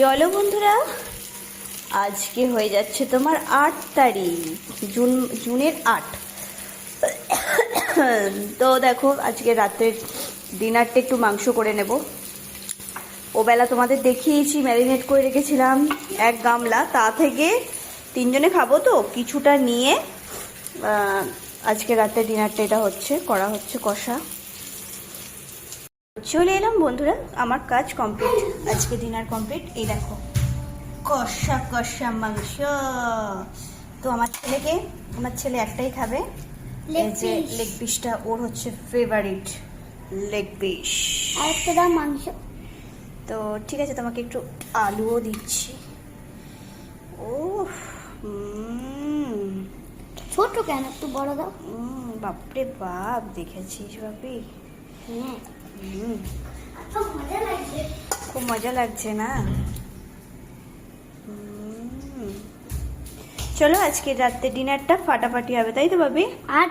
চলো বন্ধুরা, আজকে হয়ে যাচ্ছে তোমার 8 তারিখ, জুনের 8। তো দেখো, আজকে রাতের ডিনারটা একটু মাংস করে নেব। ওবেলা তোমাদের দেখিয়েছি, ম্যারিনেট করে রেখেছিলাম 1 গামলা। তা থেকে 3 জনে খাবো, তো কিছুটা নিয়ে আজকে রাতের ডিনারটা এটা করা হচ্ছে কষা। চলে এলাম বন্ধুরা, আমার কাজ কমপ্লিট, আজকে ডিনার কমপ্লিট। এই দেখো, কষা কষা মাংস। তো আমার ছেলে একটাই খাবে, এই যে লেগ পিসটা ওর হচ্ছে ফেভারিট লেগ পিস। আর একটা দাও মাংস। তো ঠিক আছে, তোমাকে একটু আলুও দিচ্ছি। ও ছোট কেন, একটু বড় দাও। বাপরে বাপ, দেখেছিস বাপি? খুব মজা লাগছে না? চলো আজকে রাতে ডিনারটা ফাটাফাটি হবে, তাই তো বাবি? আর